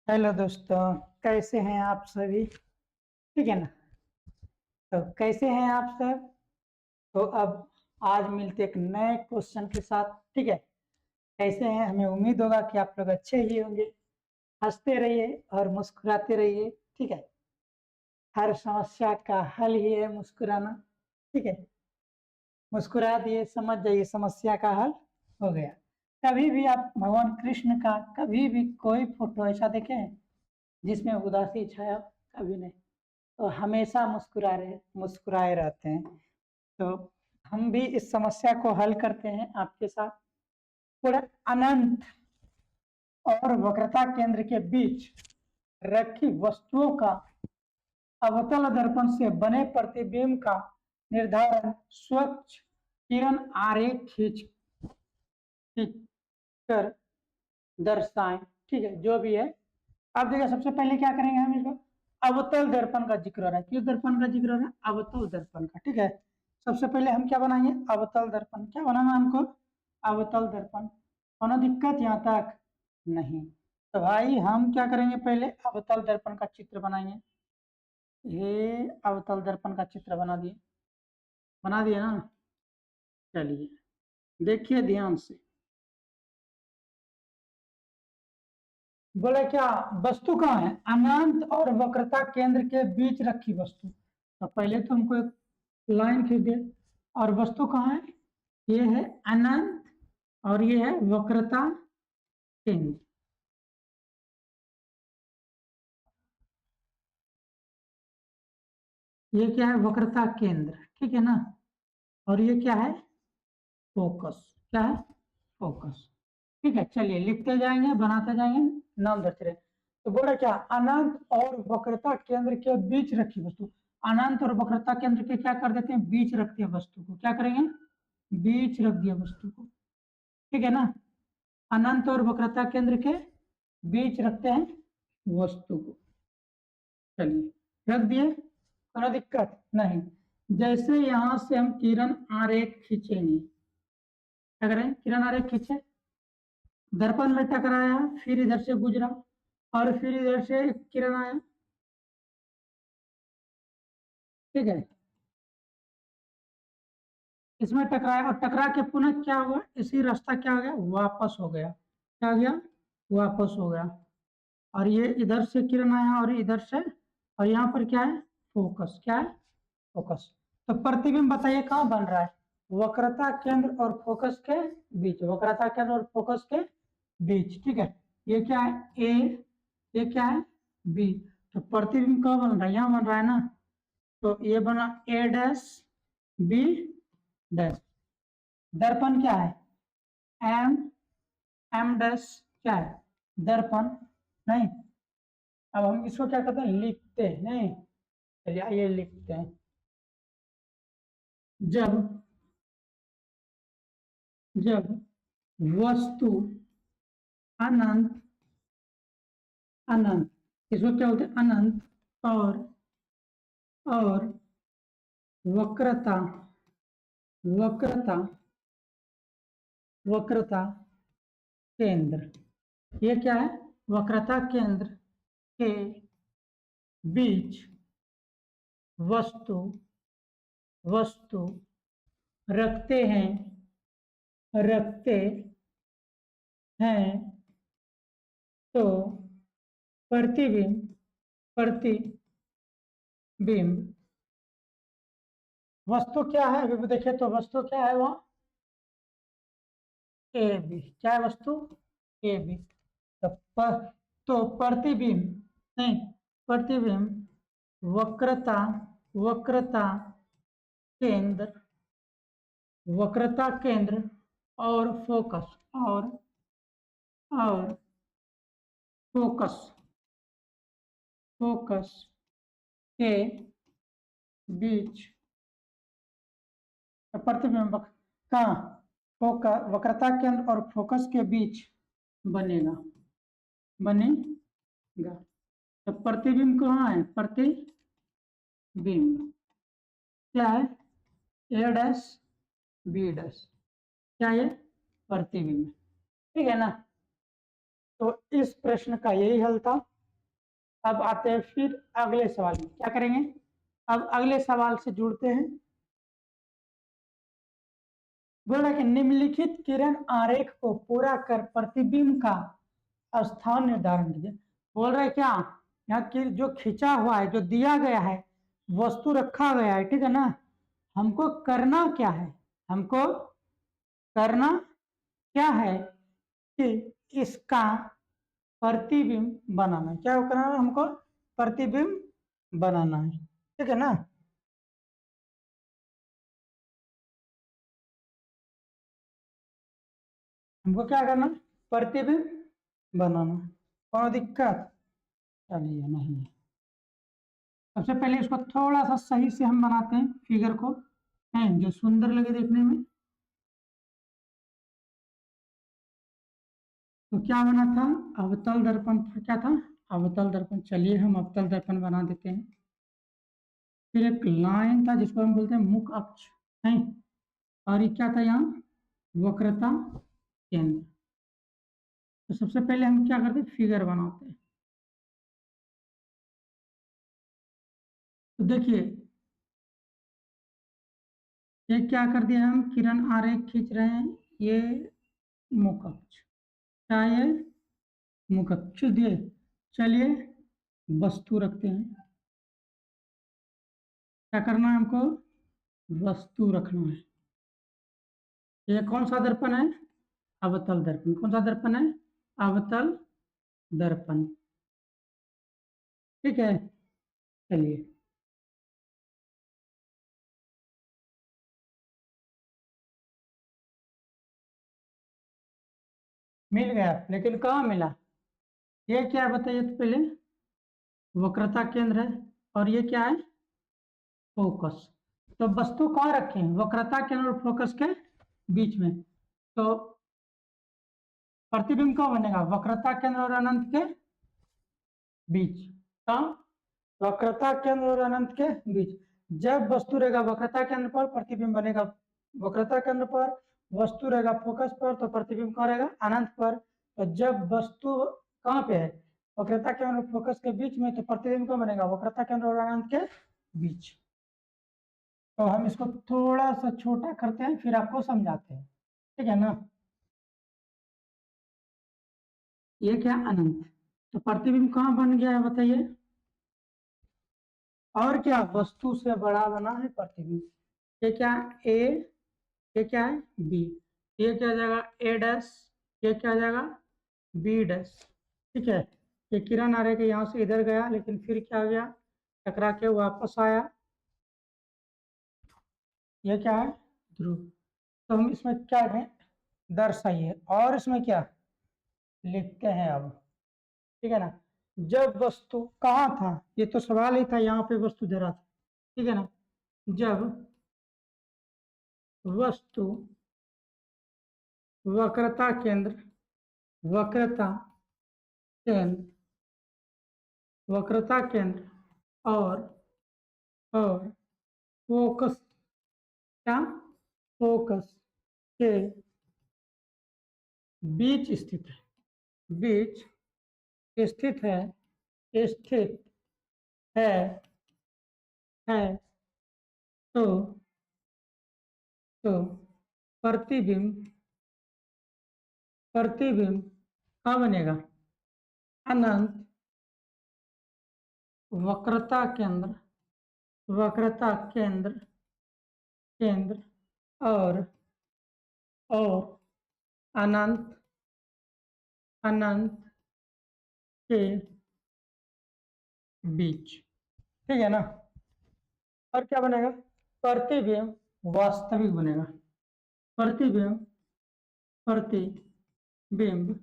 Hello दोस्तों, कैसे हैं आप सभी? ठीक है ना। तो कैसे हैं आप सब? तो अब आज मिलते एक नए क्वेश्चन के साथ। ठीक है, कैसे हैं? हमें उम्मीद होगा कि आप लोग अच्छे ही होंगे। हंसते रहिए और मुस्कुराते रहिए। ठीक है, हर समस्या का हल ही है मुस्कुराना। ठीक है, मुस्कुरा दिए, समझ जाइए समस्या का हल हो गया। कभी भी आप भगवान कृष्ण का कभी भी कोई फोटो ऐसा देखे हैं जिसमें उदासी छाया? कभी नहीं। तो हमेशा मुस्कुराए रहते हैं। तो हम भी इस समस्या को हल करते हैं आपके साथ। पूरे अनंत और वक्रता केंद्र के बीच रखी वस्तुओं का अवतल दर्पण से बने प्रतिबिंब का निर्धारण स्वच्छ किरण आरेख खींच कर दर्शाएं। ठीक है, जो भी है। अब देखिए, सबसे पहले क्या करेंगे हम इसको अवतल दर्पण का जिक्र हो रहा है। किस दर्पण का जिक्र हो रहा है? अवतल दर्पण का। ठीक है, सबसे पहले हम क्या बनाएंगे? अवतल दर्पण। क्या बनाना हमको? अवतल दर्पण। कोनो दिक्कत यहाँ तक? नहीं। तो भाई हम क्या करेंगे? पहले अवतल दर्पण का चित्र बनाएंगे। ये अवतल दर्पण का चित्र बना दिए ना? चलिए देखिए ध्यान से। बोले क्या वस्तु कहाँ है? अनंत और वक्रता केंद्र के बीच रखी वस्तु। तो पहले तो हमको एक लाइन खींच दे। और वस्तु कहाँ है? ये है अनंत और ये है वक्रता केंद्र। ये क्या है? वक्रता केंद्र। ठीक है ना। और ये क्या है? फोकस। क्या है? फोकस। ठीक है, चलिए लिखते जाएंगे, बनाते जाएंगे, नाम देते रहे। तो बोला क्या अनंत और वक्रता केंद्र के बीच रखी वस्तु। अनंत और वक्रता केंद्र के क्या कर देते हैं? बीच रखते हैं वस्तु को। क्या करेंगे? बीच रख दिया वस्तु को। ठीक है ना। अनंत और वक्रता केंद्र के बीच रखते हैं वस्तु को। चलिए रख दिए, कोई दिक्कत नहीं। जैसे यहां से हम किरण आरेख खींचेंगे, क्या करें? किरण आरेख खींचे, दर्पण में टकराया, फिर इधर से गुजरा और फिर इधर से एक किरण आया। ठीक है, इसमें टकराया और टकरा के पुनः क्या हुआ? इसी रास्ता क्या हो गया? वापस हो गया। क्या हो गया? वापस हो गया। और ये इधर से किरण आया और इधर से, और यहाँ पर क्या है? फोकस। क्या है? फोकस। तो प्रतिबिंब बताइए कहाँ बन रहा है? वक्रता केंद्र और फोकस के बीच। वक्रता केंद्र और फोकस के बीच। ठीक है, ये क्या है? ए, ये क्या है? बी। तो प्रतिबिंब कहाँ बन रहा है? यहाँ बन रहा है ना। तो ये बना ए डैश बी डैश। दर्पण क्या है? एम, एम डैश क्या है? दर्पण। नहीं, अब हम इसको क्या करते हैं? लिखते हैं। नहीं, चलिए आइए लिखते हैं। जब जब वस्तु अनंत, अनंत, इसको क्या बोलते हैं? अनंत और वक्रता, वक्रता, वक्रता केंद्र। ये क्या है? वक्रता केंद्र के बीच वस्तु वस्तु रखते हैं, रखते हैं, तो प्रतिबिंब, प्रतिबिंब, वस्तु क्या है? अभी देखिए तो वस्तु क्या है? वहां ए बी। क्या है वस्तु? A B. तो प्रतिबिंब, नहीं, प्रतिबिंब वक्रता, वक्रता केंद्र, वक्रता केंद्र और फोकस, और फोकस, फोकस के बीच। प्रतिबिंब कहाँ? फोकस, वक्रता केंद्र और फोकस के बीच बनेगा, बनेगा। तो प्रतिबिंब कहाँ है? प्रतिबिंब क्या है? ए डैश बी डैश। क्या है? प्रतिबिंब। ठीक है ना। तो इस प्रश्न का यही हल था। अब आते हैं फिर अगले सवाल में, क्या करेंगे, अब अगले सवाल से जुड़ते हैं। बोल रहा है कि निम्नलिखित किरण आरेख को पूरा कर प्रतिबिंब का स्थान निर्धारण कीजिए। बोल रहा है क्या, यहाँ की जो खींचा हुआ है, जो दिया गया है, वस्तु रखा गया है, ठीक है ना, हमको करना क्या है, हमको करना क्या है कि इसका प्रतिबिंब बनाना है। क्या करना है हमको, प्रतिबिंब बनाना है, ठीक है ना। हमको क्या करना, प्रतिबिंब बनाना। कोई दिक्कत, चलिए नहीं है। सबसे पहले इसको थोड़ा सा सही से हम बनाते हैं फिगर को, हैं जो सुंदर लगे देखने में। तो क्या बना था, अवतल दर्पण था, क्या था, अवतल दर्पण। चलिए हम अवतल दर्पण बना देते हैं। फिर एक लाइन था जिसको हम बोलते हैं मुख अक्ष, है, और ये क्या था यहाँ, वक्रता केंद्र। तो सबसे पहले हम क्या करते हैं, फिगर बनाते हैं। तो देखिए ये क्या कर दिया, हम किरण आरेख खींच रहे हैं, ये मुख अक्ष, क्या ये मुख अक्ष दिए। चलिए वस्तु रखते हैं, क्या करना है हमको, वस्तु रखना है। ये कौन सा दर्पण है, अवतल दर्पण। कौन सा दर्पण है, अवतल दर्पण, ठीक है। चलिए मिल गया, लेकिन कहाँ मिला, ये क्या है बताइए तो पहले, वक्रता केंद्र है, और ये क्या है, फोकस। तो वस्तु कहाँ रखे हैं, वक्रता केंद्र और फोकस के बीच में। तो प्रतिबिंब कहाँ बनेगा, वक्रता केंद्र और अनंत के बीच। कहाँ, वक्रता केंद्र और अनंत के बीच। जब वस्तु रहेगा वक्रता केंद्र पर, प्रतिबिंब बनेगा वक्रता केंद्र पर। वस्तु रहेगा फोकस पर, तो प्रतिबिंब कहाँ रहेगा, अनंत पर। तो जब वस्तु कहाँ पे है, वक्रता केंद्र और फोकस के बीच में, तो प्रतिबिंब कहाँ बनेगा, वक्रता केंद्र और अनंत के बीच। तो हम इसको थोड़ा सा छोटा करते हैं, फिर आपको समझाते हैं, ठीक है ना। ये क्या, अनंत। तो प्रतिबिंब कहाँ बन गया है बताइए, और क्या, वस्तु से बड़ा बना है प्रतिबिंब। ये क्या, ए, ये क्या है, बी, ये क्या आ जाएगा, ए डैश, ये क्या आ जाएगा, बी डैश, ठीक है। ये किरण आ रहे के यहाँ से इधर गया, लेकिन फिर क्या आ गया, टकरा के वापस आया, ये क्या है, ध्रुव। तो हम इसमें क्या करें, दर्शाइए, और इसमें क्या लिखते हैं अब, ठीक है ना। जब वस्तु कहाँ था, ये तो सवाल ही था, यहाँ पे वस्तु धरा था, ठीक है ना। जब वस्तु वक्रता केंद्र, वक्रता केंद्र, वक्रता केंद्र और फोकस, क्या, फोकस के बीच स्थित है, बीच स्थित है, स्थित है, है, तो तो प्रतिबिंब, प्रतिबिंब कहाँ बनेगा, अनंत वक्रता केंद्र, वक्रता केंद्र, केंद्र और अनंत, अनंत के बीच, ठीक है ना। और क्या बनेगा, प्रतिबिंब वास्तविक बनेगा, प्रतिबिंब, प्रतिबिंब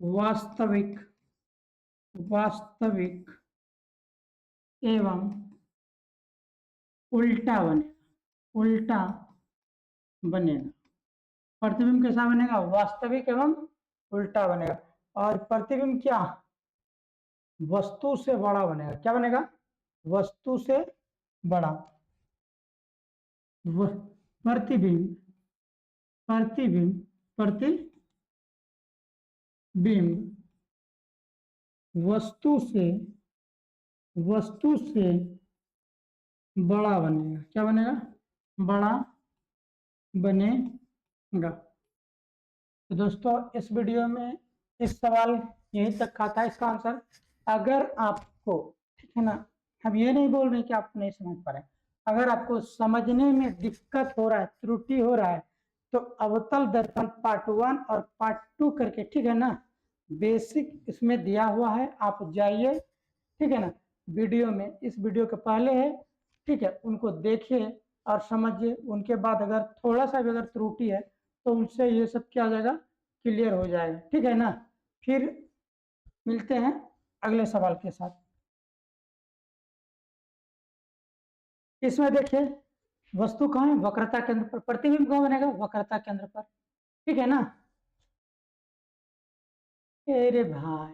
वास्तविक, वास्तविक एवं उल्टा बनेगा, उल्टा बनेगा। प्रतिबिंब कैसा बनेगा, वास्तविक एवं उल्टा बनेगा। और प्रतिबिंब क्या, वस्तु से बड़ा बनेगा, क्या बनेगा, वस्तु से बड़ा। प्रतिबिंब, प्रतिबिंब, प्रतिबिंब वस्तु से बड़ा बनेगा। क्या बनेगा? बड़ा बनेगा। तो दोस्तों इस वीडियो में इस सवाल यहीं तक का था इसका आंसर। अगर आपको, ठीक है ना, हम ये नहीं बोल रहे कि आप नहीं समझ पा रहे, अगर आपको समझने में दिक्कत हो रहा है, त्रुटि हो रहा है, तो अवतल दर्पण पार्ट 1 और पार्ट 2 करके, ठीक है ना, बेसिक इसमें दिया हुआ है, आप जाइए, ठीक है ना, वीडियो में, इस वीडियो के पहले है, ठीक है, उनको देखिए और समझिए। उनके बाद अगर थोड़ा सा भी अगर त्रुटि है तो उनसे ये सब क्या हो जाएगा, क्लियर हो जाएगा, ठीक है ना। फिर मिलते हैं अगले सवाल के साथ। इसमें देखिए वस्तु कहाँ है? वक्रता केंद्र पर। प्रतिबिंब कहाँ बनेगा? वक्रता केंद्र पर, ठीक है ना। अरे भाई,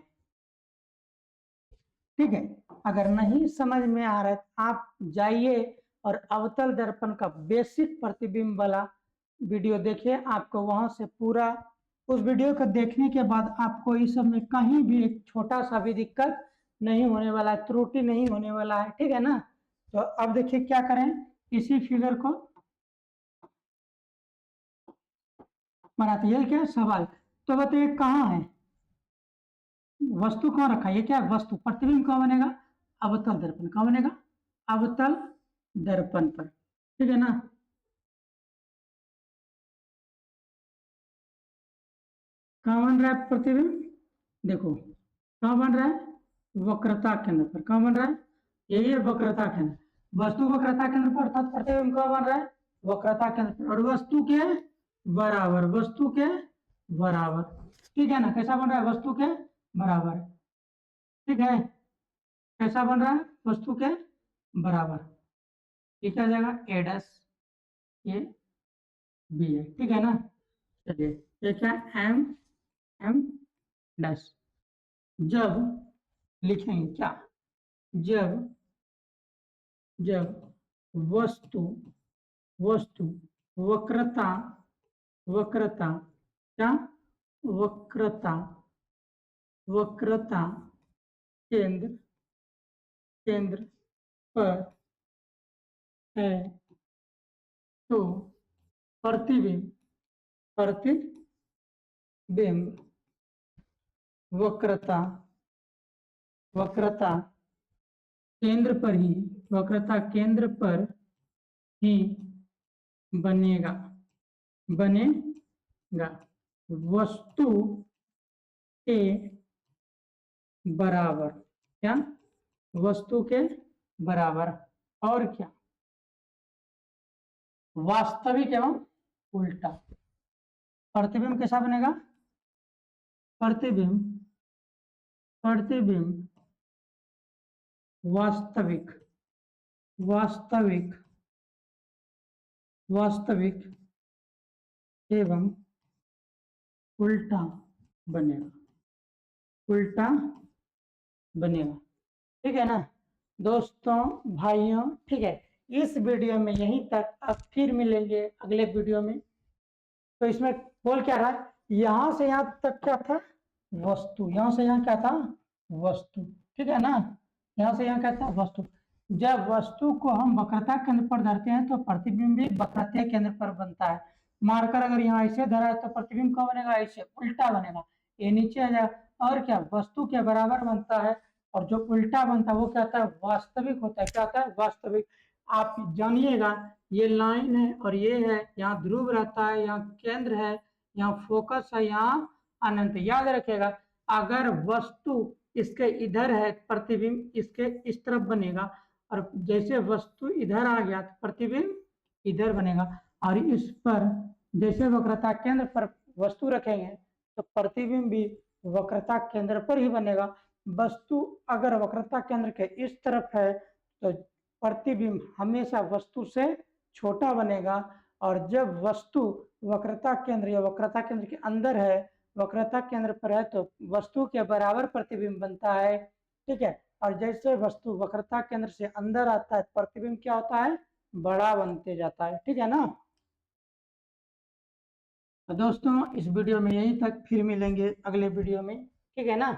ठीक है, अगर नहीं समझ में आ रहा है आप जाइए और अवतल दर्पण का बेसिक प्रतिबिंब वाला वीडियो देखिए। आपको वहां से पूरा, उस वीडियो को देखने के बाद आपको इस सब में कहीं भी एक छोटा सा भी दिक्कत नहीं होने वाला है, त्रुटि नहीं होने वाला है, ठीक है ना। तो अब देखिए क्या करें, इसी फिगर को बनाते हैं। क्या सवाल, तो बताइए कहाँ है वस्तु, कहाँ रखा है? ये क्या वस्तु, प्रतिबिंब कहाँ बनेगा? अवतल दर्पण। कहाँ बनेगा? अवतल दर्पण पर, ठीक है ना। कहाँ बन रहा है प्रतिबिंब? देखो कहाँ बन रहा है? वक्रता केंद्र पर। कहाँ बन रहा है? यही है वक्रता केंद्र। वस्तु वक्रता केंद्र पर, अर्थात प्रतिबिंब कहाँ बन रहा है? वक्रता केंद्र पर। और वस्तु के बराबर, वस्तु के बराबर, ठीक है ना। कैसा बन रहा है? वस्तु के बराबर, ठीक है। कैसा बन रहा है? वस्तु के बराबर। ये क्या हो जाएगा? ए डैश, ये बी है, ठीक है ना। चलिए ये क्या? M M dash. जब लिखेंगे क्या? जब जब वस्तु वस्तु वक्रता वक्रता क्या? वक्रता वक्रता केंद्र केंद्र पर है तो प्रतिबिंब प्रतिबिंब वक्रता वक्रता केंद्र पर ही, वक्रता केंद्र पर ही बनेगा बनेगा। वस्तु के बराबर। क्या? वस्तु के बराबर। और क्या? वास्तविक एवं उल्टा। प्रतिबिंब कैसा बनेगा? प्रतिबिंब प्रतिबिंब वास्तविक वास्तविक वास्तविक एवं उल्टा बनेगा, उल्टा बनेगा, ठीक है ना दोस्तों, भाइयों, ठीक है। इस वीडियो में यहीं तक, अब फिर मिलेंगे अगले वीडियो में। तो इसमें बोल क्या रहा है, यहां से यहां तक क्या था? वस्तु। यहां से यहां क्या था? वस्तु, ठीक है ना। यहां से यहां क्या था? वस्तु। जब वस्तु को हम वक्रता केंद्र पर धरते हैं तो प्रतिबिंब भी वक्रता केंद्र पर बनता है। मार्कर अगर यहाँ ऐसे धरा है तो प्रतिबिंब कब बनेगा? ऐसे उल्टा बनेगा, ये नीचे आ जाएगा। और क्या? वस्तु के बराबर बनता है। और जो उल्टा बनता है वो क्या होता है? वास्तविक होता है। क्या होता है? वास्तविक। आप जानिएगा, ये लाइन है और ये है, यहाँ ध्रुव रहता है, यहाँ केंद्र है, यहाँ फोकस है, यहाँ अनंत। याद रखेगा, अगर वस्तु इसके इधर है, प्रतिबिंब इसके इस तरफ बनेगा, और जैसे वस्तु इधर आ गया तो प्रतिबिंब इधर बनेगा। और इस पर जैसे वक्रता केंद्र पर वस्तु रखेंगे तो प्रतिबिंब भी वक्रता केंद्र पर ही बनेगा। वस्तु अगर वक्रता केंद्र के इस तरफ है तो प्रतिबिंब हमेशा वस्तु से छोटा बनेगा। और जब वस्तु वक्रता केंद्र या वक्रता केंद्र के अंदर है, वक्रता केंद्र पर है, तो वस्तु के बराबर प्रतिबिंब बनता है, ठीक है। और जैसे वस्तु वक्रता केंद्र से अंदर आता है, प्रतिबिंब क्या होता है? बड़ा बनते जाता है, ठीक है ना। तो दोस्तों इस वीडियो में यहीं तक, फिर मिलेंगे अगले वीडियो में, ठीक है ना।